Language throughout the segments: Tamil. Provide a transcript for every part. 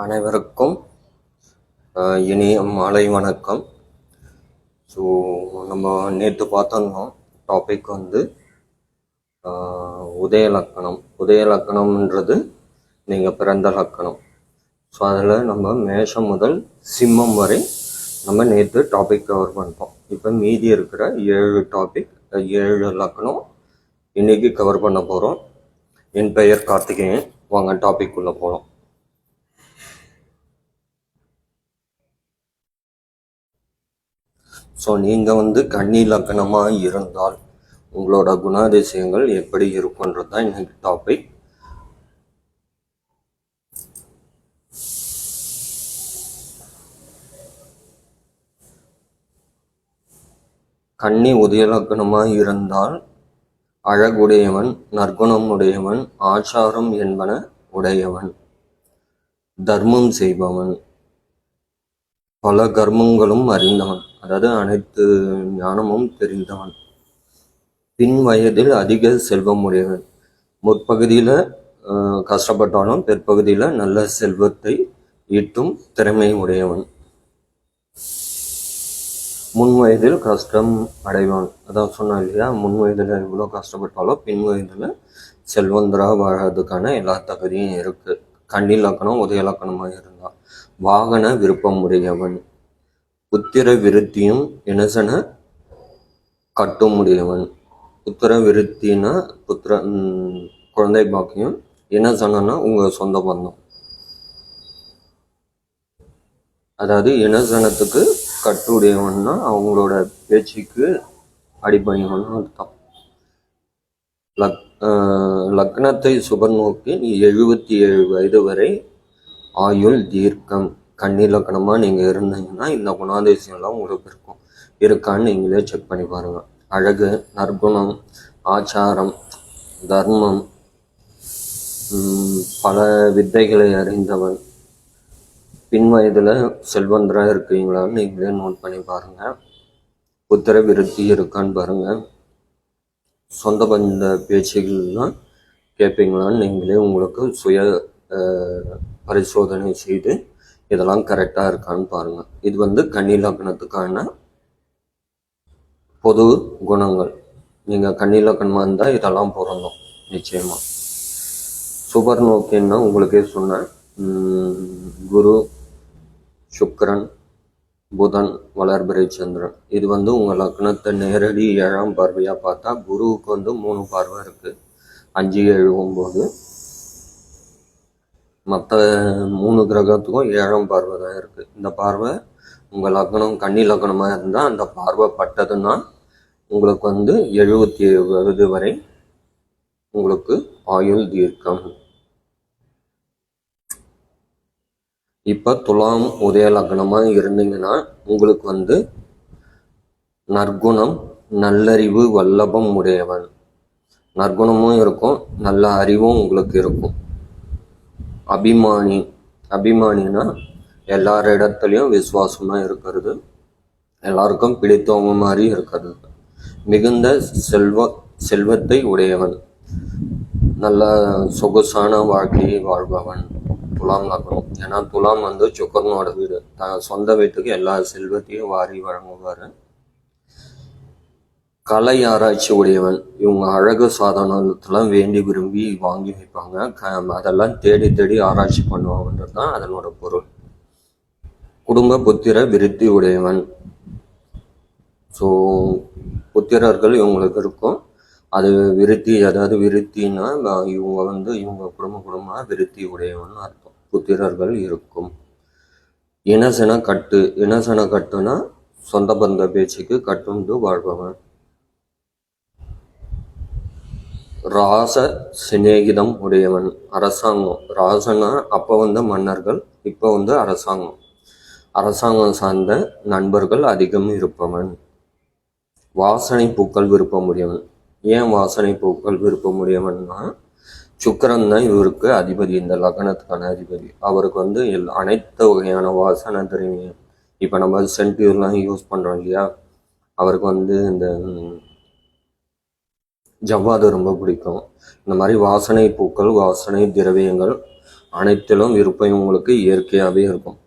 அனைவருக்கும் இனிய மாலை வணக்கம். ஸோ நம்ம நேற்று பார்த்தோம் டாபிக் வந்து உதய லக்கணம்ன்றது நீங்கள் பிறந்த லக்கணம். ஸோ அதில் நம்ம மேஷம் முதல் சிம்மம் வரை நம்ம நேற்று டாபிக் கவர் பண்ணிட்டோம். இப்போ மீதி இருக்கிற 7 டாபிக் 7 லக்கணம் இன்னைக்கு கவர் பண்ண போகிறோம். என் பெயர் கார்த்திகேயன். வாங்க டாபிக் உள்ள போகலாம். ஸோ நீங்கள் வந்து கன்னி லக்கணமாக இருந்தால் உங்களோட குணாதிசயங்கள் எப்படி இருக்குன்றது தான் இன்னைக்கு டாபிக். கன்னி உதய லக்கணமாக இருந்தால் அழகுடையவன், நற்குணம் உடையவன், ஆச்சாரம் என்பன உடையவன், தர்மம் செய்பவன், பல கர்மங்களும் அறிந்தவன், அதாவது அனைத்து ஞானமும் தெரிந்தவன், பின் வயதில் அதிக செல்வம் உடையவன், முற்பகுதியில் கஷ்டப்பட்டாலும் பிற்பகுதியில் நல்ல செல்வத்தை ஈட்டும் திறமை உடையவன், முன் வயதில் கஷ்டம் அடைவான். அதான் சொன்னான் இல்லையா, முன் வயதில் எவ்வளோ கஷ்டப்பட்டாலும் பின் வயதில் செல்வந்தராக வாழறதுக்கான எல்லா தகுதியும் இருக்கு. கன்னி லக்கணம் உதய லக்கணமாக இருந்தால் வாகன விருப்பம் உடையவன், புத்திர விருத்தியும் இனசன கட்டும் உடையவன். புத்திர விருத்தினா குழந்தை பாக்கியம், இனசனா உங்க சொந்த பந்தம், அதாவது இனசனத்துக்கு கட்டுடையவன்னா அவங்களோட பேச்சுக்கு அடிபணிவன் அர்த்தம். லக்னத்தை சுபர் நோக்கி 77 வயது வரை ஆயுள் தீர்க்கம். கன்னி லக்கணமா நீங்க இருந்தீங்கன்னா இந்த குணாதிசயம்லாம் உங்களுக்கு இருக்கான்னு நீங்களே செக் பண்ணி பாருங்க. அழகு, நற்குணம், ஆச்சாரம், தர்மம், பல வித்தைகளை அறிந்தவன், பின் வயதுல செல்வந்தரா இருக்கீங்களான்னு நீங்களே நோட் பண்ணி பாருங்க. புத்திர விருத்தி இருக்கான்னு பாருங்க. சொந்த பந்த பேச்சுகள்லாம் கேட்பீங்களான்னு நீங்களே உங்களுக்கு சுய பரிசோதனை செய்து இதெல்லாம் கரெக்டாக இருக்கான்னு பாருங்க. இது வந்து கன்னி லக்கணத்துக்கான பொது குணங்கள். நீங்கள் கன்னி லக்கணமாக இருந்தால் இதெல்லாம் பொருந்தும் நிச்சயமா. சுபர் நோக்கின்னா உங்களுக்கே சொன்னேன், குரு, சுக்கிரன், புதன், வளர்பிறை சந்திரன். இது வந்து உங்கள் லக்னத்தை நேரடி 7ஆம் பார்வையாக பார்த்தா குருவுக்கு வந்து 3 பார்வை இருக்கு, 5, 7, 9. மற்ற 3 கிரகத்துக்கும் 7ஆம் பார்வை தான் இருக்கு. இந்த பார்வை உங்கள் லக்னம் கன்னி லக்கணமாக இருந்தால் அந்த பார்வை பட்டதுன்னா உங்களுக்கு வந்து 77 வயது வரை உங்களுக்கு ஆயுள் தீர்க்கம். இப்போ துலாம் உதய லக்னமாக இருந்தீங்கன்னா உங்களுக்கு வந்து நற்குணம், நல்லறிவு, வல்லபம் உடையவன். நற்குணமும் இருக்கும், நல்ல அறிவும் உங்களுக்கு இருக்கும். அபிமானினா எல்லார இடத்துலையும் விசுவாசமா இருக்கிறது, எல்லாருக்கும் பிடித்தவங்க மாதிரி இருக்கிறது. மிகுந்த செல்வத்தை உடையவன், நல்ல சொகுசான வாழ்க்கையை வாழ்பவன் துலாம் லக்னம். ஏன்னா துலாம் வந்து சுக்கரனோட வீடு. சொந்த வீட்டுக்கு எல்லா செல்வத்தையும் வாரி வழங்குவாரு. கலை ஆராய்ச்சி உடையவன். இவங்க அழகு சாதனத்தெல்லாம் வேண்டி விரும்பி வாங்கி வைப்பாங்க. அதெல்லாம் தேடி தேடி ஆராய்ச்சி பண்ணுவாங்கன்றது தான் அதனோட பொருள். குடும்ப புத்திர விருத்தி உடையவன். ஸோ புத்திரர்கள் இவங்களுக்கு இருக்கும். அது விருத்தி, அதாவது விருத்தின்னா இவங்க வந்து இவங்க குடும்பமாக விருத்தி உடையவன் அர்த்தம். புத்திரர்கள் இருக்கும். இனசன கட்டுனா சொந்த பந்த பேச்சுக்கு கட்டுண்டு வாழ்பவன். ராச சிநேகிதம் உடையவன். அரசாங்கம், ராசனா அப்போ வந்து மன்னர்கள், இப்போ வந்து அரசாங்கம் சார்ந்த நண்பர்கள் அதிகம் இருப்பவன். வாசனை பூக்கள் விருப்பம் உடையவன். ஏன் வாசனை பூக்கள் விருப்பம் உடையவன்னா சுக்கிரன் தான் இவருக்கு அதிபதி, இந்த லக்னத்துக்கான அதிபதி. அவருக்கு வந்து அனைத்து வகையான வாசனை தெரியும். இப்போ நம்ம சென்ட்யூர்லாம் யூஸ் பண்ணுறோம் இல்லையா, அவருக்கு வந்து இந்த ஜவ்வாது ரொம்ப பிடிக்கும். இந்த மாதிரி வாசனை பூக்கள், வாசனை திரவியங்கள் அனைத்திலும் விருப்பம் உங்களுக்கு இயற்கையாகவே இருக்கும்.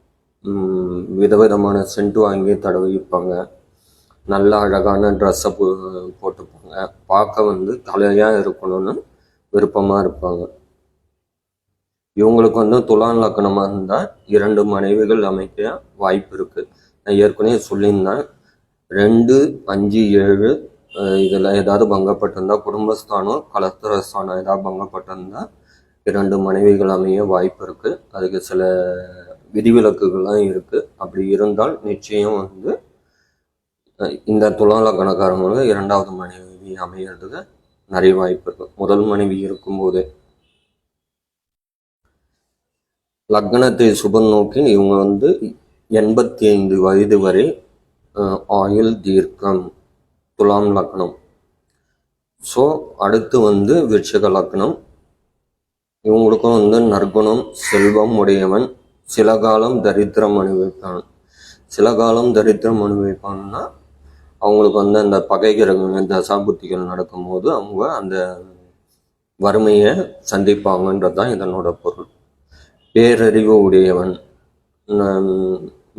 விதவிதமான சென்ட் வாங்கி தடவிப்பாங்க. நல்ல அழகான ட்ரெஸ்ஸை போட்டுப்பாங்க. பார்க்க தலையாக இருக்கணும்னு விருப்பமாக இருப்பாங்க. இவங்களுக்கு துலாம் லக்னமாக இருந்தால் 2 மனைவிகள் அமைக்க வாய்ப்பு இருக்குது. நான் ஏற்கனவே சொல்லியிருந்தேன், 2, 5, 7 இதில் ஏதாவது பங்கப்பட்டிருந்தால், குடும்பஸ்தானம் கலத்திரஸ்தானம் ஏதாவது பங்கப்பட்டிருந்தால் 2 மனைவிகள் அமைய வாய்ப்பு இருக்குது. அதுக்கு சில விதிவிலக்குகள்லாம் இருக்குது. அப்படி இருந்தால் நிச்சயம் இந்த துலாம் லக்னக்காரங்களுக்கு 2வது மனைவி அமைகிறதுக்கு நிறைய வாய்ப்பு இருக்குது. முதல் மனைவி இருக்கும்போதே லக்னத்தை சுப நோக்கி இவங்க 85 வயது வரை ஆயுள் தீர்க்கம். துலாம் லக்னம். ஸோ அடுத்து விருச்சிக லக்னம். இவங்களுக்கும் நற்குணம், செல்வம் உடையவன். சில காலம் தரித்திரம் அனுபவிப்பான். சில காலம் தரித்திரம் அனுபவிப்பான்னா அவங்களுக்கு அந்த பகை கிரகங்கள் தசாபுத்திகள் நடக்கும்போது அவங்க அந்த வறுமையை சந்திப்பாங்கன்றது தான் இதனோட பொருள். பேரறிவு உடையவன்,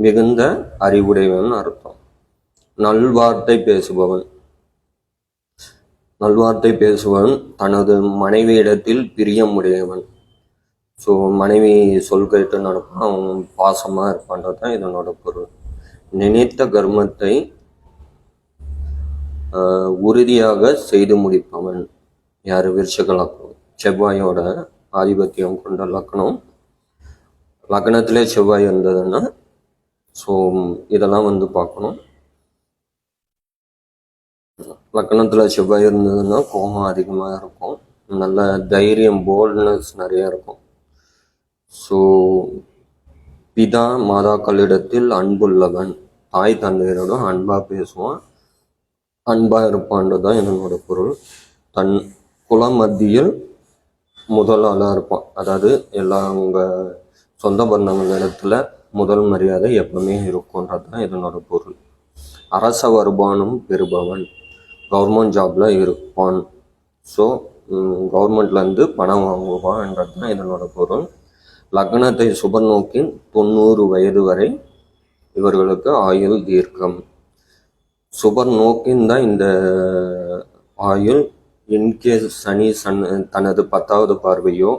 மிகுந்த அறிவுடையவன் அர்த்தம். நல்வார்த்தை பேசுபவன். நல்வார்த்தை பேசுபவன் தனது மனைவியிடத்தில் பிரியம் உடையவன். ஸோ மனைவி சொல் கேட்டு நடப்பான், அவன் பாசமாக இருப்பான்றது தான் இதனோட பொருள். நினைத்த கர்மத்தை உறுதியாக செய்து முடிப்பவன். யார்? விருச்சிக லக்னம். செவ்வாயோட ஆதிபத்தியம் கொண்ட லக்னம். லக்னத்திலே செவ்வாய் இருந்ததுன்னா ஸோ இதெல்லாம் பார்க்கணும். லக்னத்தில் செவ்வாய் இருந்ததுன்னா கோபம் அதிகமாக இருக்கும். நல்ல தைரியம், போல்ட்னஸ் நிறைய இருக்கும். ஸோ பிதா மாதாக்களிடத்தில் அன்புள்ளவன். தாய் தந்தையரோடும் அன்பாக பேசுவான், அன்பாக இருப்பான்றது தான் என்னோட பொருள். தன் குல மத்தியில் முதலாளாக இருப்பான். அதாவது எல்லா அவங்க சொந்த பந்தங்களிடத்துல முதல் மரியாதை எப்பவுமே இருக்கும்ன்றது தான் இதனோட பொருள். அரச வருமானம் பெறுபவன். கவர்மெண்ட் ஜாப்ல இருப்பான். ஸோ கவர்மெண்ட்லேருந்து பணம் வாங்குவான்ன்றது தான் இதனோட பொருள். லக்னத்தை சுப நோக்கி 90 வயது வரை இவர்களுக்கு ஆயுள் தீர்க்கம். சுபர் நோக்கின் தான் இந்த ஆயுள். இன்கேஸ் சனி தனது 10வது பார்வையோ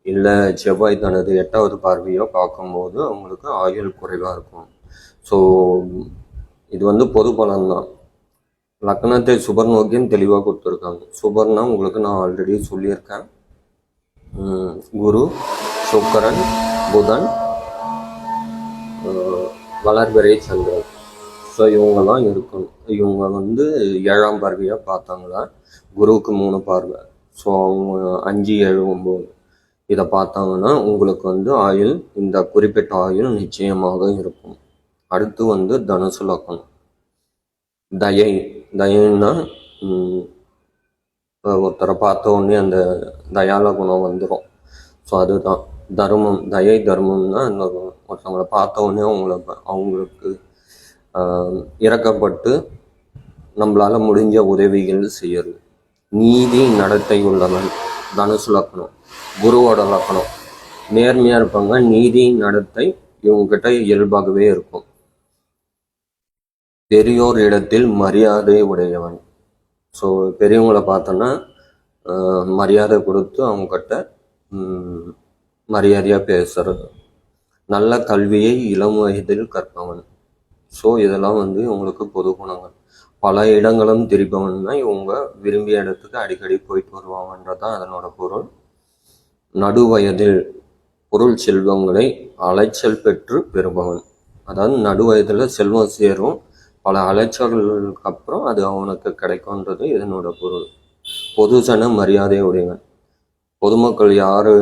இல்லை செவ்வாய் தனது 8வது பார்வையோ பார்க்கும்போது அவங்களுக்கு ஆயுள் குறைவாக இருக்கும். ஸோ இது பொது பலன்தான். லக்னத்தை சுபர் நோக்கின்னு தெளிவாக கொடுத்துருக்காங்க. சுபர்னா உங்களுக்கு நான் ஆல்ரெடி சொல்லியிருக்கேன். குரு, சுக்கரன், புதன், வளர்பிறை, சந்திரன். ஸோ இவங்கெல்லாம் இருக்கணும். இவங்க 7ஆம் பார்வையாக பார்த்தாங்களா, குருவுக்கு 3 பார்வை. ஸோ அவங்க 5, 7, 9 இதை பார்த்தாங்கன்னா உங்களுக்கு ஆயுள், இந்த குறிப்பிட்ட ஆயுள் நிச்சயமாக இருக்கும். அடுத்து தனுசு லக்னம். தயைன்னா ஒருத்தரை பார்த்த உடனே அந்த தயால குணம் வந்துடும். ஸோ அதுதான் தர்மம். தயை தர்மம்னா அந்த ஒருத்தவங்களை பார்த்த உடனே அவங்களுக்கு இறக்கப்பட்டு நம்மளால முடிஞ்ச உதவிகள் செய்யறது. நீதி நடத்தை உள்ளவன். தனுசு லக்னம். குருவோட லக்னம். நேர்மையா இருப்பாங்க. நீதி நடத்தை இவங்ககிட்ட இயல்பாகவே இருக்கும். பெரியோர் இடத்தில் மரியாதை உடையவன். ஸோ பெரியவங்களை பார்த்தோன்னா மரியாதை கொடுத்து அவங்ககிட்ட மரியாதையாக பேசுறது. நல்ல கல்வியை இளம் வயதில் கற்பவன். ஸோ இதெல்லாம் இவங்களுக்கு பொது குணங்கள். பல இடங்களும் திரிப்பவன்னா இவங்க விரும்பிய இடத்துக்கு அடிக்கடி போயிட்டு வருவாங்கன்றதான் அதனோட பொருள். நடுவயதில் பொருள் செல்வங்களை அலைச்சல் பெற்று பெறுபவன். அதாவது நடுவயதில் செல்வம் சேரும், பல அலைச்சல்களுக்கு அப்புறம் அது அவனுக்கு கிடைக்கும்ன்றது இதனோட பொருள். பொதுஜன மரியாதை உடையவன். பொதுமக்கள் யாரு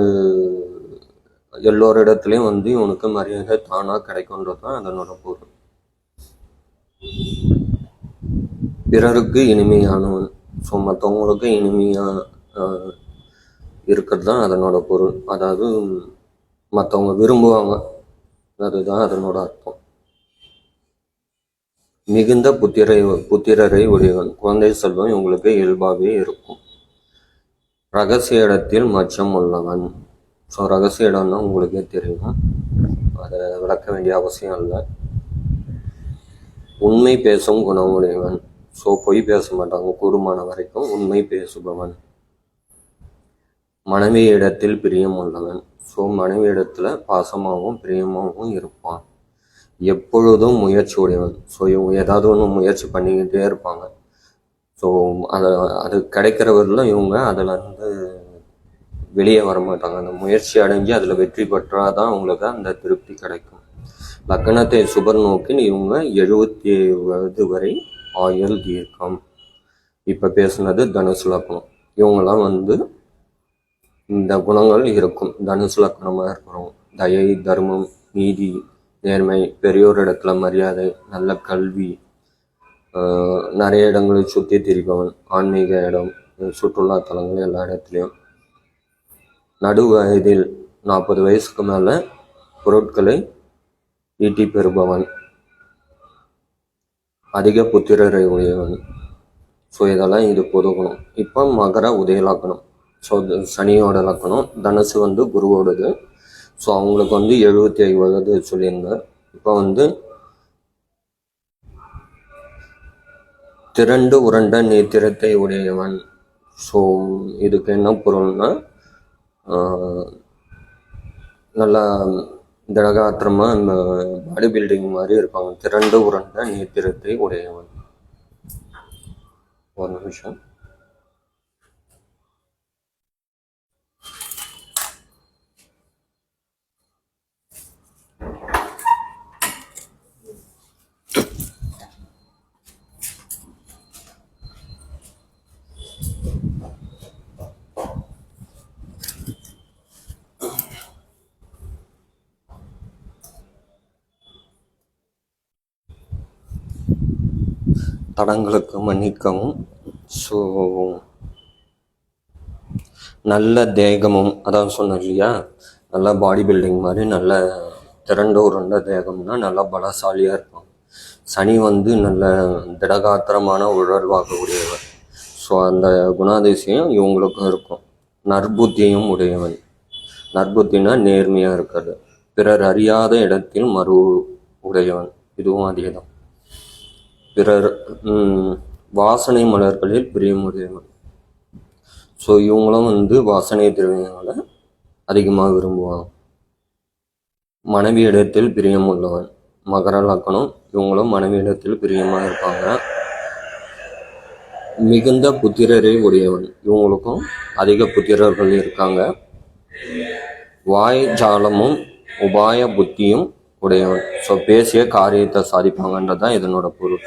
எல்லோரிடத்துலையும் இவனுக்கு மரியாதை தானாக கிடைக்கும்ன்றது தான் அதனோட பொருள். பிறருக்கு இனிமையானவன். ஸோ மற்றவங்களுக்கு இனிமையாக இருக்கிறது தான் அதனோட பொருள். அதாவது மற்றவங்க விரும்புவாங்க, அதுதான் அதனோட அர்த்தம். மிகுந்த புத்திரரை உடையவன். குழந்தை செல்வம் இவங்களுக்கு இயல்பாகவே இருக்கும். ரகசிய இடத்தில் மச்சம் உள்ளவன். ஸோ ரகசிய இடம்னா உங்களுக்கே தெரியும், அதை விளக்க வேண்டிய அவசியம் இல்லை. உண்மை பேசும் குணம் உடையவன். ஸோ பொய் பேச மாட்டாங்க, கூடுமான வரைக்கும் உண்மை பேசுபவன். மனைவி இடத்தில் பிரியம் உள்ளவன். ஸோ மனைவி இடத்துல பாசமாகவும் பிரியமாகவும் இருப்பான். எப்பொழுதும் முயற்சி உடையவன். ஸோ இவங்க ஏதாவது ஒன்று முயற்சி பண்ணிக்கிட்டே இருப்பாங்க. ஸோ அது கிடைக்கிறவர்களும் இவங்க அதில் வந்து வெளியே வரமாட்டாங்க. அந்த முயற்சி அடைஞ்சு அதில் வெற்றி பெற்றாதான் அவங்களுக்கு அந்த திருப்தி கிடைக்கும். லக்னத்தை சுபர் நோக்கில் இவங்க 77 வயது வரை ஆயுள் தீர்க்கம். இப்போ பேசுனது தனுசு லக்னம். இவங்கெல்லாம் வந்து இந்த குணங்கள் இருக்கும். தனுசு லக்னமாக இருக்கிறோம். தயை, தர்மம், நீதி, நேர்மை, பெரியோர் இடத்துல மரியாதை, நல்ல கல்வி, நிறைய இடங்களை சுற்றி திரிபவன், ஆன்மீக இடம், சுற்றுலா தலங்கள் எல்லா இடத்துலையும். நடு வயதில் 40 வயசுக்கு மேலே பொருட்களை ஈட்டி பெறுபவன், அதிக புத்திரரை உடையவன். ஸோ இதெல்லாம் இது பொது குணம். இப்போ மகர உதய லக்னம். ஸோ சனியோட லக்னம். தனுசு வந்து குருவோடது. ஸோ அவங்களுக்கு வந்து 75 வயது சொல்லியிருந்தேன். இப்போ வந்து திரண்டு உருண்ட நேத்திரத்தை உடையவன். ஸோ இதுக்கு என்ன பொருள்னா, நல்லா திடகாத்திரமாக பாடி பில்டிங் மாதிரி இருப்பாங்க. திரண்டு உருண்ட நேத்திரத்தை உடையவன். ஒரு நிமிஷம். தடங்களுக்கு மன்னிக்கவும். ஸோ நல்ல தேகமும், அதான் சொன்னேன் இல்லையா, நல்ல பாடி பில்டிங் மாதிரி நல்ல திரண்ட உருண்ட தேகம்னா நல்லா பலசாலியாக இருப்பாங்க. சனி வந்து நல்ல திடகாத்திரமான உடல்வாகக்கூடியவர். ஸோ அந்த குணாதிசயம் இவங்களுக்கும் இருக்கும். நற்புத்தியும் உடையவன். நற்புத்தினா நேர்மையாக இருக்கிறது. பிறர் அறியாத இடத்தில் மறு உடையவன். இதுவும் அதே தான். பிறர் வாசனை மலர்களில் பிரியமுடையவன். ஸோ இவங்களும் வந்து வாசனை திரவியங்களை அதிகமாக விரும்புவாங்க. மனைவி இடத்தில் பிரியம் உள்ளவன். மகர லக்னம். இவங்களும் மனைவி இடத்தில் பிரியமாக இருப்பாங்க. மிகுந்த புத்திரரை உடையவன். இவங்களுக்கும் அதிக புத்திரர்கள் இருக்காங்க. வாய் ஜாலமும் உபாய புத்தியும் உடையவன். ஸோ பேசிய காரியத்தை சாதிப்பாங்கன்றதான் இதனோட பொருள்.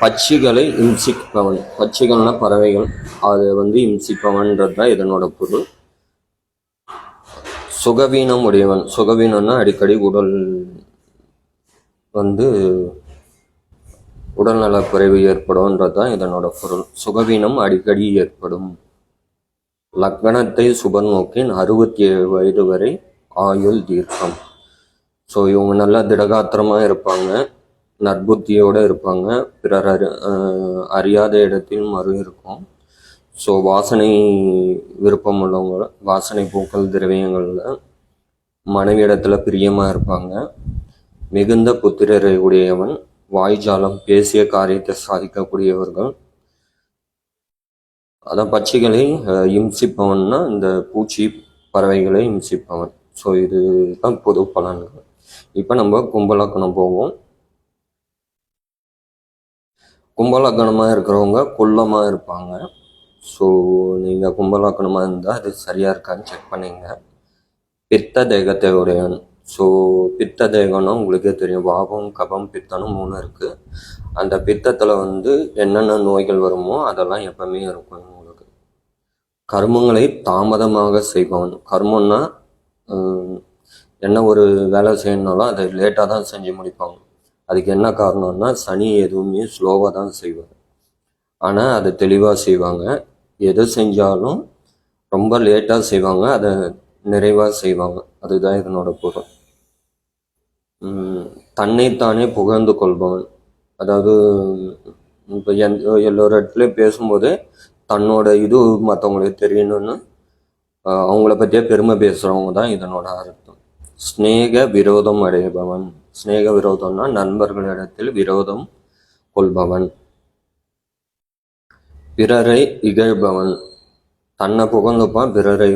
பட்சிகளை இம்சிப்பவன். பட்சிகள்னா பறவைகள், அதை வந்து இம்சிப்பவன்றது தான் இதனோட பொருள். சுகவீனம் உடையவன். சுகவீனம்னா அடிக்கடி வந்து உடல்நல குறைவு ஏற்படும்ன்றது தான் இதனோட பொருள். சுகவீனம் அடிக்கடி ஏற்படும். லக்னத்தை சுபர் நோக்கின் 67 வயது வரை ஆயுள் தீர்க்கம். ஸோ இவங்க நல்லா திடகாத்திரமாக இருப்பாங்க, நற்புத்தியோடு இருப்பாங்க. பிறர் அறியாத இடத்தில் மறு இருக்கும். ஸோ வாசனை விருப்பம் உள்ளவங்க, வாசனை பூக்கள் திரவியங்களில் மனைவி இடத்துல பிரியமாக இருப்பாங்க. மிகுந்த புத்திரரை உடையவன். வாய்ஜாலம், பேசிய காரியத்தை சாதிக்கக்கூடியவர்கள். அதான் பட்சிகளை இம்சிப்பவன்னா இந்த பூச்சி பறவைகளை இம்சிப்பவன். ஸோ இது தான் பொது பலன்கள். இப்போ நம்ம கும்பலக்கணம் போவோம். கும்பலக்கணமாக இருக்கிறவங்க குள்ளமாக இருப்பாங்க. ஸோ நீங்கள் கும்பலக்கணமாக இருந்தால் அது சரியாக இருக்கான்னு செக் பண்ணிங்க. பித்த தேகத்தை உடையவன். ஸோ பித்த தேகம்னா உங்களுக்கே தெரியும், வாபம், கபம், பித்தனும் 3 இருக்குது. அந்த பித்தத்தில் வந்து என்னென்ன நோய்கள் வருமோ அதெல்லாம் எப்பவுமே இருக்கும் உங்களுக்கு. கர்மங்களை தாமதமாக செய்பவன். கர்மம்னா என்ன ஒரு வேலை செய்யணும்னாலும் அதை லேட்டாக தான் செஞ்சு முடிப்பாங்க. அதுக்கு என்ன காரணம்னா சனி எதுவுமே ஸ்லோவாக தான் செய்வார், ஆனால் அதை தெளிவாக செய்வாங்க. எது செஞ்சாலும் ரொம்ப லேட்டாக செய்வாங்க, அதை நிறைவாக செய்வாங்க. அதுதான் இதனோட பொருள். தன்னைத்தானே புகழ்ந்து கொள்பவன். அதாவது இப்போ எல்லோரு இடத்துலையும் பேசும்போது தன்னோட இது மற்றவங்களுக்கு தெரியணும்னு அவங்கள பற்றியே பெருமை பேசுகிறவங்க தான் இதனோட அர்த்தம். ஸ்நேக விரோதம் அடைபவன். ஸ்நேக விரோதம்னா நண்பர்களிடத்தில் விரோதம் கொள்பவன். பிறரை இகழ்பவன். தன்னை புகழ்ந்துப்பான், பிறரை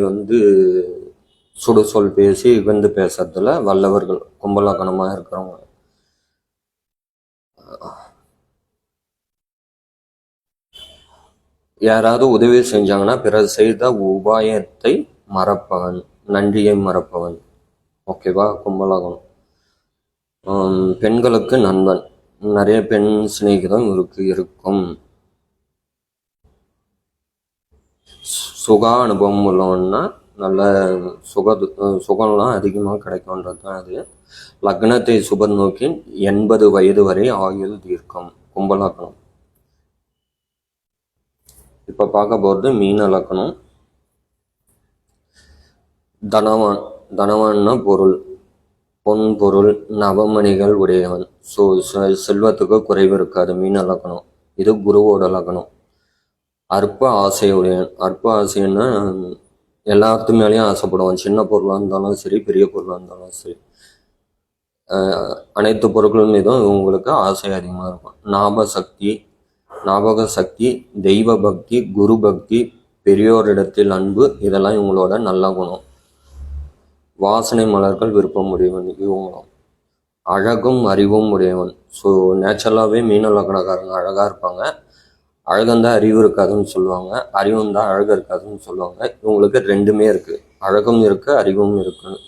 சுடுசொல் பேசி இகழ்ந்து பேசுறதுல வல்லவர்கள், கும்பலக்கணமாக இருக்கிறவங்க. யாராவது உதவி செஞ்சாங்கன்னா பிறர் செய்த உபாயத்தை மறப்பவன், நன்றியை மறப்பவன். ஓகேவா? கும்பலகணம். பெண்களுக்கு நண்பன். நிறைய பெண் சிநேகிதம் இருக்கும். சுக அனுபவம் உள்ளவன்னா நல்ல சுகம்லாம் அதிகமாக கிடைக்கும்ன்றது தான் அது. லக்னத்தை சுபர் நோக்கி 80 வயது வரை ஆயுள் தீர்க்கம். கும்பலக்கணம். இப்போ பார்க்க போகிறது மீன லக்கணம். தனவான். தனவான்னா பொருள், பொன் பொருள் நவமணிகள் உடையவன். ஸோ செல்வத்துக்கு குறைவு இருக்காது மீன லக்கணம். இது குருவோட லக்கணம். அற்ப ஆசையுடையவன். அற்ப ஆசைன்னா எல்லாத்து மேலேயும் ஆசைப்படுவான். சின்ன பொருளாக இருந்தாலும் சரி, பெரிய பொருளாக இருந்தாலும் சரி, அனைத்து பொருட்கள் மீதும் இவங்களுக்கு ஆசை அதிகமாக இருக்கும். ஞாபக சக்தி, தெய்வ பக்தி, குரு பக்தி, பெரியோரிடத்தில் அன்பு, இதெல்லாம் இவங்களோட நல்ல குணம். வாசனை மலர்கள் விருப்பம் உடையவன் இவங்களும். அழகும் அறிவும் உடையவன். ஸோ நேச்சுரலாகவே மீன லக்னக்காரங்க அழகாக இருப்பாங்க. அழகந்தான் அறிவு இருக்காதுன்னு சொல்லுவாங்க, அறிவும் தான் அழகு இருக்காதுன்னு சொல்லுவாங்க. இவங்களுக்கு ரெண்டுமே இருக்குது, அழகும் இருக்குது, அறிவும் இருக்குது.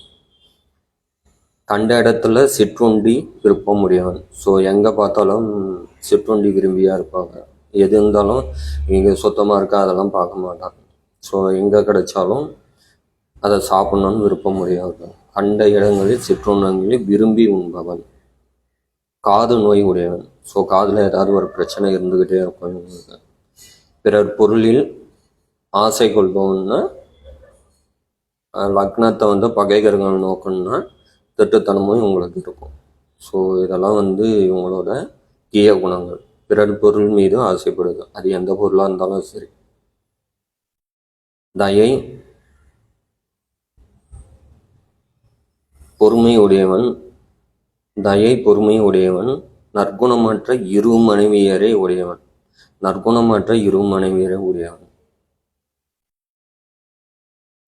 கண்ட இடத்துல சிற்றுண்டி விருப்பம் உடையவன். ஸோ எங்கே பார்த்தாலும் சிற்றுண்டி விரும்பியாக இருப்பாங்க. எது இருந்தாலும் இங்கே சுத்தமாக இருக்கா அதெல்லாம் பார்க்க மாட்டாங்க. ஸோ எங்கே கிடைச்சாலும் அதை சாப்பிட்ணுன்னு விருப்பம் உடையவன். கண்ட இடங்களில் சிற்றுண்டங்களில் விரும்பி உண்பவன். காது நோய் உடையவன். ஸோ காதில் ஏதாவது ஒரு பிரச்சனை இருந்துக்கிட்டே இருக்கும் இவங்களுக்கு. பிறர் பொருளில் ஆசை கொள்பவன்னா லக்னத்தை பகைகர்கள் நோக்கணும்னா திட்டுத்தனமும் இவங்களுக்கு இருக்கும். ஸோ இதெல்லாம் இவங்களோட தீய குணங்கள். பிறர் பொருள் மீது ஆசைப்படுது, அது எந்த பொருளாக இருந்தாலும் சரி. தயை பொறுமை உடையவன். தயை பொறுமை உடையவன். நற்குணமற்ற இரு மனைவியரை உடையவன். நற்குணமற்ற இரு மனைவியரை உடையவன்.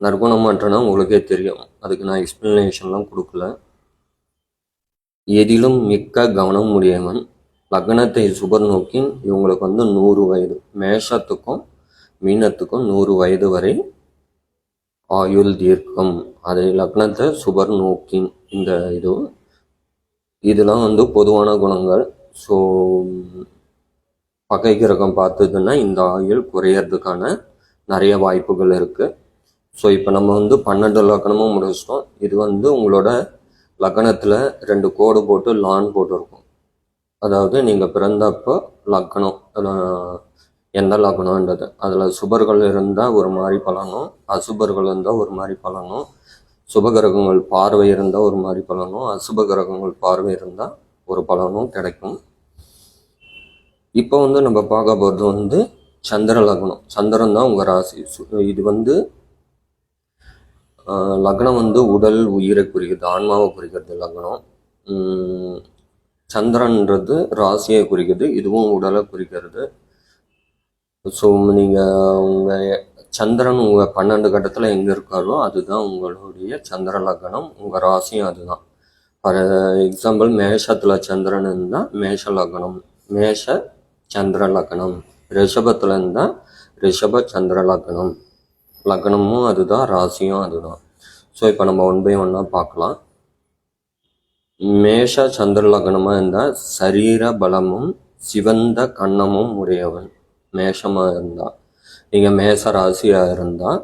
நற்குணமற்றனா உங்களுக்கே தெரியும், அதுக்கு நான் எக்ஸ்பிளனேஷன்லாம் கொடுக்கல. எதிலும் மிக்க கவனம் உடையவன். லக்னத்தை சுபர் நோக்கின் இவங்களுக்கு 100 வயது. மேஷத்துக்கும் மீனத்துக்கும் 100 வயது வரை ஆயுள் தீர்க்கம். அதை லக்னத்தை சுபர் நோக்கின் இந்த இதெல்லாம் பொதுவான குணங்கள். ஸோ பகை கிரகம் பார்த்ததுன்னா இந்த ஆயுள் குறையறதுக்கான நிறைய வாய்ப்புகள் இருக்குது. ஸோ இப்போ நம்ம 12 லக்கணமும் முடிச்சிட்டோம். இது உங்களோட லக்கணத்தில் 2 கோடு போட்டு லான் போட்டிருக்கும். அதாவது நீங்கள் பிறந்தப்போ லக்கணம் எந்த லக்கணம்ன்றது, அதில் சுபர்கள் இருந்தால் ஒரு மாதிரி பலனும், அசுபர்கள் இருந்தால் ஒரு மாதிரி பலனும், சுபகிரகங்கள் பார்வை இருந்தால் ஒரு மாதிரி பலனும், அசுப கிரகங்கள் பார்வை இருந்தால் ஒரு பலனும் கிடைக்கும். இப்போ நம்ம பார்க்க போகிறது சந்திர லக்னம். சந்திரன் தான் உங்கள் ராசி. இது லக்னம் உடல் உயிரை குறிக்கிறது, ஆன்மாவை குறிக்கிறது லக்னம். சந்திரன்றது ராசியை குறிக்கிறது, இதுவும் உடலை குறிக்கிறது. ஸோ நீங்கள் உங்கள் சந்திரன் உங்கள் 12 கட்டத்தில் எங்கே இருக்காரோ அதுதான் உங்களுடைய சந்திர லக்னம். உங்கள் ராசியும் அதுதான். ஃபார் எக்ஸாம்பிள் மேஷத்தில் சந்திரன் இருந்தால் மேஷ லக்னம், மேஷ சந்திர லக்னம். ரிஷபத்தில் இருந்தால் ரிஷப சந்திர லக்னம். லக்னமும் அதுதான், ராசியும் அதுதான். ஸோ இப்போ நம்ம 1 by 1 பார்க்கலாம். மேஷ சந்திர லக்னமாக இருந்தால் சரீர பலமும் சிவந்த கண்ணமும் உடையவன். மேஷமாக இருந்தால், நீங்கள் மேஷ ராசியாக இருந்தால்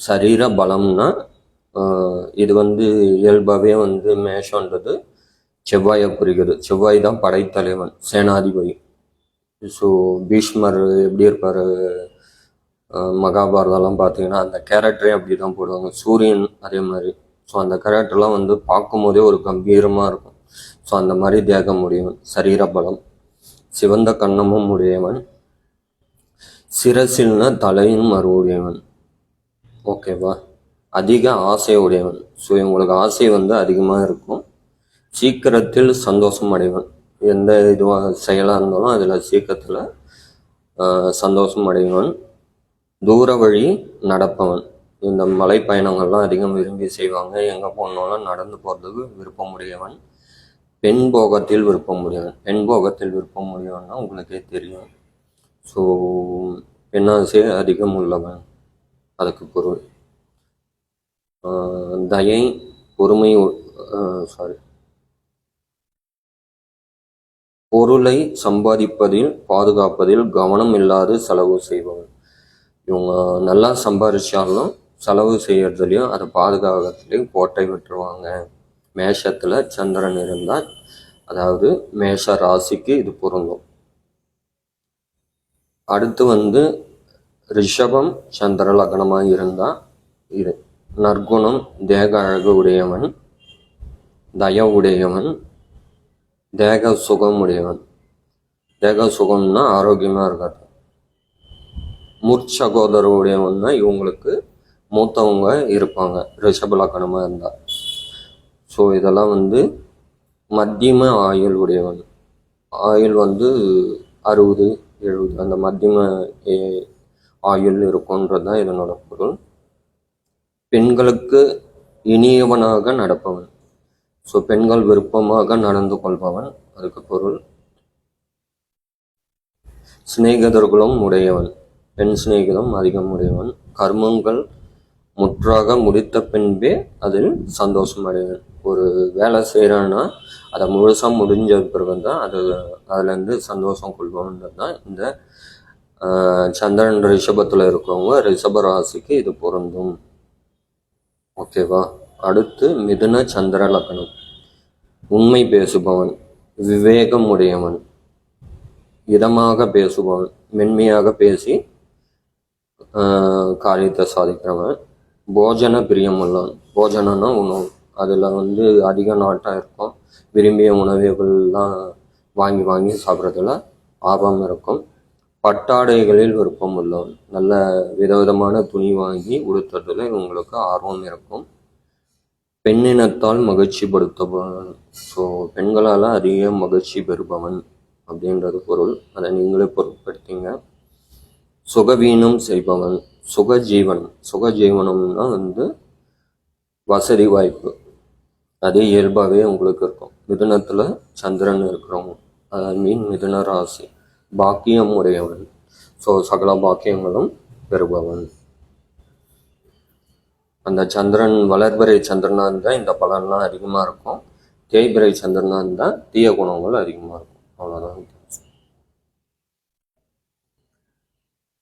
சரீர பலம்னா இது இயல்பாகவே மேஷன்றது செவ்வாயை குறிக்கிறது. செவ்வாய் தான் படைத்தலைவன், சேனாதிபதி. ஸோ பீஷ்மர் எப்படி இருப்பார், மகாபாரதம்லாம் பார்த்தீங்கன்னா அந்த கேரக்டரே அப்படி தான் போடுவாங்க. சூரியன் அதே மாதிரி. ஸோ அந்த கேரக்டர்லாம் பார்க்கும் போதே ஒரு கம்பீரமாக இருக்கும். ஸோ அந்த மாதிரி தேகம் உடையவன், சரீர பலம், சிவந்த கண்ணமும் உடையவன், சிரசில்னா தலையும் மறுவுடையவன். ஓகேவா? அதிக ஆசை உடையவன். ஸோ இவங்களுக்கு ஆசை வந்து அதிகமாக இருக்கும். சீக்கிரத்தில் சந்தோஷம் அடைவன். எந்த இதுவாக செயலாக இருந்தாலும் அதில் சீக்கிரத்தில் சந்தோஷம் அடைவன். தூர வழி நடப்பவன். இந்த மலை பயணங்கள்லாம் அதிகம் விரும்பி செய்வாங்க. எங்கே போனாலும் நடந்து போகிறதுக்கு விருப்பம் உடையவன். பெண் போகத்தில் விருப்பம் உடையவன். பெண் போகத்தில் விருப்பம் உடையவன்னா உங்களுக்கே தெரியும். ஸோ பெண்ணாசை அதிகம் உள்ளவன் அதுக்கு பொருள். தயை, பொறுமை, பொருளை சம்பாதிப்பதில் பாதுகாப்பதில் கவனம் இல்லாது செலவு செய்பவன். இவங்க நல்லா சம்பாதிச்சாலும் செலவு செய்யறதுலையும் அதை பாதுகாக்கிறதுலையும் கோட்டை விட்டுருவாங்க. மேஷத்தில் சந்திரன் இருந்தால், அதாவது மேஷ ராசிக்கு இது பொருந்தும். அடுத்து வந்து ரிஷபம் சந்திர லக்னமாக இருந்தால் இது நற்குணம், தேக அழகு உடையவன், தய உடையவன், தேக சுகம் உடையவன். தேக சுகம்னா ஆரோக்கியமாக இருக்காது. முற்சகோதர உடையவன்னா இவங்களுக்கு மூத்தவங்க இருப்பாங்க ரிஷப லக்னமாக இருந்தால். ஸோ இதெல்லாம் வந்து மத்தியம ஆயுள் உடையவன். ஆயுள் வந்து 60, 70 அந்த மத்தியம ஆயுள் இருக்கும்ன்றது தான் இதனோட பொருள். பெண்களுக்கு இனியவனாக நடப்பவன். ஸோ பெண்கள் விருப்பமாக நடந்து கொள்பவன் அதுக்கு பொருள். சிநேகிதர்களும் உடையவன். பெண் சிநேகிதம் அதிகம் உடையவன். கர்மங்கள் முற்றாக முடித்த பின்பே அதில் சந்தோஷம் அடைவன். ஒரு வேலை செய்கிறான்னா அதை முழுசாக முடிஞ்ச பிறகு தான் அதுலேருந்து சந்தோஷம் கொள்பவன்றது தான் இந்த சந்திரன் ரிஷபத்தில் இருக்கிறவங்க ரிஷப ராசிக்கு இது பொருந்தும். ஓகேவா? அடுத்து மிதுன சந்திர லக்னம். உண்மை பேசுபவன், விவேகம் உடையவன், இதமாக பேசுபவன், மென்மையாக பேசி காரியத்தை சாதிக்கிறவன். போஜன பிரியம் உள்ளவன். போஜனம்னா உணவு, அதில் வந்து அதிக நாட்டம் இருக்கும். விரும்பிய உணவுகள்லாம் வாங்கி வாங்கி சாப்பிட்றதுல ஆர்வம் இருக்கும். பட்டாடைகளில் விருப்பம் உள்ளவன். நல்ல விதவிதமான துணி வாங்கி உடுத்துறதுல இவங்களுக்கு ஆர்வம் இருக்கும். பெண்ணினத்தால் மகிழ்ச்சி படுத்துபவன். ஸோ பெண்களால் அதிக மகிழ்ச்சி பெறுபவன் அப்படின்றது பொருள். அதை நீங்களே பொருட்படுத்திங்க. சுகவீனம் செய்பவன். சுகஜீவனம்னா வந்து வசதி வாய்ப்பு அது இயல்பாகவே உங்களுக்கு இருக்கும். மிதுனத்தில் சந்திரன் இருக்கிறவங்க, மிதுன ராசி. பாக்கியம் உடையவன். ஸோ சகல பாக்கியங்களும் பெறுபவன். அந்த சந்திரன் வளர்பிறை சந்திரனாக இருந்தால் இந்த பலன்லாம் அதிகமாக இருக்கும். தேய்பிறை சந்திரனாக இருந்தால் தீய குணங்கள் அதிகமாக இருக்கும். அவ்வளோதான்.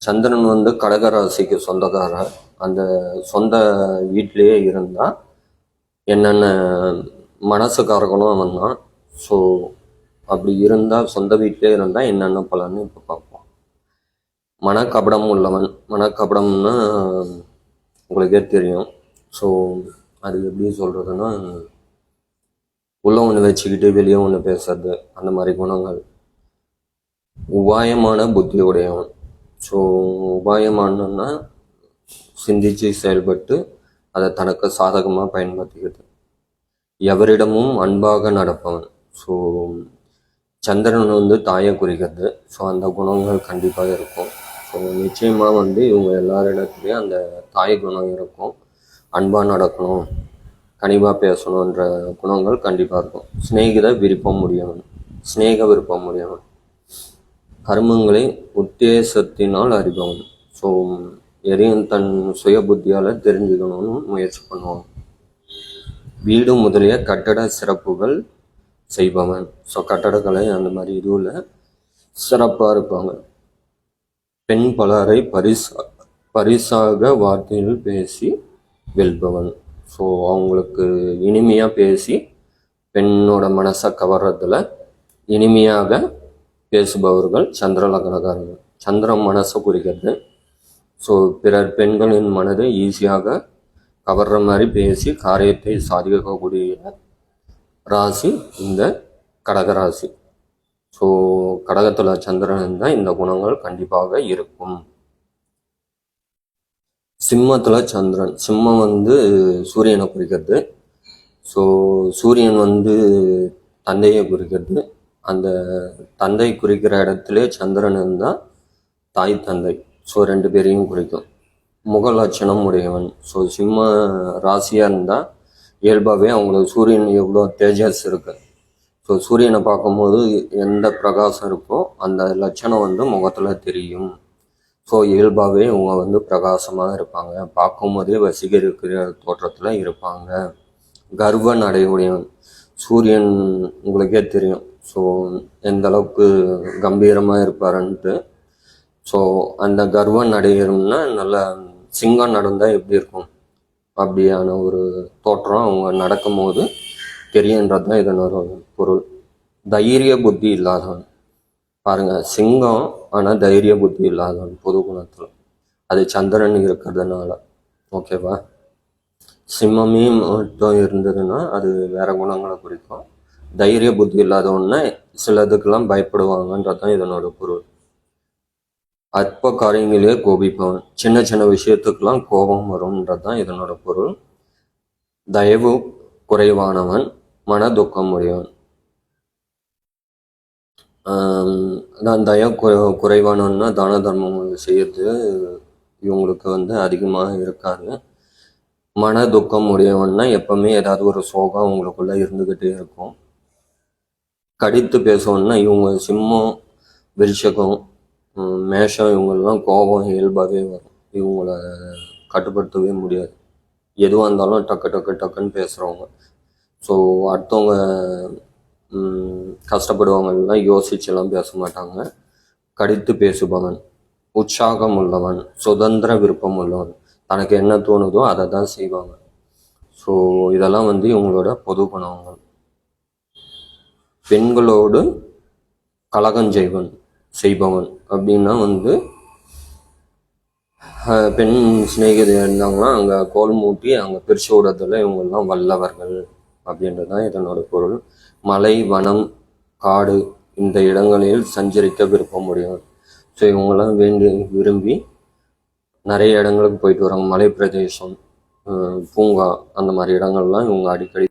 சந்திரன் வந்து கடகராசிக்கு சொந்தக்காரர். அந்த சொந்த வீட்டிலேயே இருந்தால் என்னென்ன மனசுக்காரர்களும் அவன் தான். ஸோ அப்படி இருந்தால் சொந்த வீட்டிலே இருந்தால் என்னென்ன பலன்னு இப்போ பார்ப்போம். மனக்கபடம் உள்ளவன். மனக்கபடம்னா உங்களுக்கே தெரியும். ஸோ அது எப்படி சொல்கிறதுன்னா, உள்ள ஒன்று வச்சுக்கிட்டு வெளியே ஒன்று பேசுறது, அந்த மாதிரி குணங்கள். உபாயமான புத்தி உடையவன். ஸோ உபாயமானன்னா சிந்திச்சு செயல்பட்டு அதை தனக்கு சாதகமாக பயன்படுத்திக்கிறது. எவரிடமும் அன்பாக நடப்பவன். ஸோ சந்திரன் வந்து தாயை குறிக்கிறது. ஸோ அந்த குணங்கள் கண்டிப்பாக இருக்கும். ஸோ நிச்சயமாக வந்து இவங்க எல்லாரிடத்துலேயும் அந்த தாய் குணம் இருக்கும். அன்பாக நடக்கணும், கனிவாக பேசணுன்ற குணங்கள் கண்டிப்பாக இருக்கும். சிநேக விருப்பம் உடையவன். கர்மங்களை உத்தேசத்தினால் அறிபவன். ஸோ எதையும் தன் சுய புத்தியால் தெரிஞ்சுக்கணும்னு முயற்சி பண்ணுவான். வீடு முதலிய கட்டட சிறப்புகள் செய்பவன். ஸோ கட்டடக்கலை அந்த மாதிரி இதுவில் சிறப்பாக இருப்பாங்க. பெண் பலரை பரிசாக வார்த்தையில் பேசி வெல்பவன். ஸோ அவங்களுக்கு இனிமையாக பேசி பெண்ணோட மனசை கவர்றதுல இனிமையாக பேசுபவர்கள் சந்திர லக்னக்காரர்கள். சந்திரன் மனசை குறிக்கிறது. ஸோ பிறர் பெண்களின் மனதை ஈஸியாக கவர்ற மாதிரி பேசி காரியத்தை சாதிக்கக்கூடிய ராசி இந்த கடகராசி. ஸோ கடகத்தில் சந்திரன் தான் இந்த குணங்கள் கண்டிப்பாக இருக்கும். சிம்மத்தில் சந்திரன். சிம்மம் வந்து சூரியனை குறிக்கிறது. ஸோ சூரியன் வந்து தந்தையை குறிக்கிறது. அந்த தந்தை குறிக்கிற இடத்துல சந்திரன் இருந்தால் தாய் தந்தை. ஸோ ரெண்டு பேரையும் குறிக்கும். முக லட்சணம் உடையவன். ஸோ சிம்ம ராசியாக இருந்தால் இயல்பாகவே அவங்களுக்கு சூரியன் எவ்வளோ தேஜஸ் இருக்கு. ஸோ சூரியனை பார்க்கும்போது எந்த பிரகாசம் இருக்கோ அந்த லட்சணம் வந்து முகத்தில் தெரியும். ஸோ இயல்பாகவே இவங்க வந்து பிரகாசமாக இருப்பாங்க. பார்க்கும்போதே வசீகரிக்கிற தோற்றத்தில் இருப்பாங்க. கர்வ நடையுடையவன். சூரியன் உங்களுக்கே தெரியும். ஸோ எந்த அளவுக்கு கம்பீரமாக இருப்பாருன்ட்டு. ஸோ அந்த கர்வம் நடையணும்னா நல்ல சிங்கம் நடந்தால் எப்படி இருக்கும் அப்படியான ஒரு தோற்றம் அவங்க நடக்கும்போது தெரியுன்றது தான் இதனோட பொருள். தைரிய புத்தி இல்லாதவன். பாருங்க, சிங்கம் ஆனால் தைரிய புத்தி இல்லாதவன் பொது குணத்தில். அது சந்திரன் இருக்கிறதுனால. ஓகேவா? சிம்மமே மட்டும் இருந்ததுன்னா அது வேற குணங்களை குறிக்கும். தைரிய புத்தி இல்லாதவன்னா சிலதுக்கெல்லாம் பயப்படுவாங்கன்றது தான் இதனோட பொருள். அற்ப காரியங்களே கோபிப்பவன். சின்ன சின்ன விஷயத்துக்கெல்லாம் கோபம் வரும்ன்றது தான் இதனோட பொருள். தயவு குறைவானவன். மன துக்கம் உடையவன். நான் குறைவானவன்னா தான தர்மம் செய்யறது இவங்களுக்கு வந்து அதிகமாக இருக்காது. மன துக்கம் உடையவன்னா எப்பவுமே ஏதாவது ஒரு சோகம் அவங்களுக்குள்ள இருந்துகிட்டே இருக்கும். கடித்து பேசுவோன்னா இவங்க சிம்மம், விருஷகம், மேஷம் இவங்களெலாம் கோபம் இயல்பாகவே வரும். இவங்கள கட்டுப்படுத்தவே முடியாது. எதுவாக இருந்தாலும் டக்கு டக்கு டக்குன்னு பேசுகிறவங்க. ஸோ அடுத்தவங்க கஷ்டப்படுவாங்கலாம் யோசிச்செல்லாம் பேச மாட்டாங்க. கடித்து பேசுபவன். உற்சாகம் உள்ளவன். சுதந்திர விருப்பம் உள்ளவன். தனக்கு என்ன தோணுதோ அதை தான் செய்வாங்க. ஸோ இதெல்லாம் வந்து இவங்களோட பொது குணங்கள். பெண்களோடு கலகம் செய்பவன் அப்படின்னா வந்து பெண் சிநேகிதி இருந்தாங்கன்னா அங்கே கோல் மூட்டி அங்கே பிரித்து விடுறதுல இவங்கெல்லாம் வல்லவர்கள் அப்படின்றது தான் இதனோட பொருள். மலை, வனம், காடு இந்த இடங்களில் சஞ்சரிக்க விருப்பம் முடியும். ஸோ இவங்கெல்லாம் விரும்பி நிறைய இடங்களுக்கு போயிட்டு வராங்க. மலை பிரதேசம், பூங்கா அந்த மாதிரி இடங்கள்லாம் இவங்க அடிக்கடி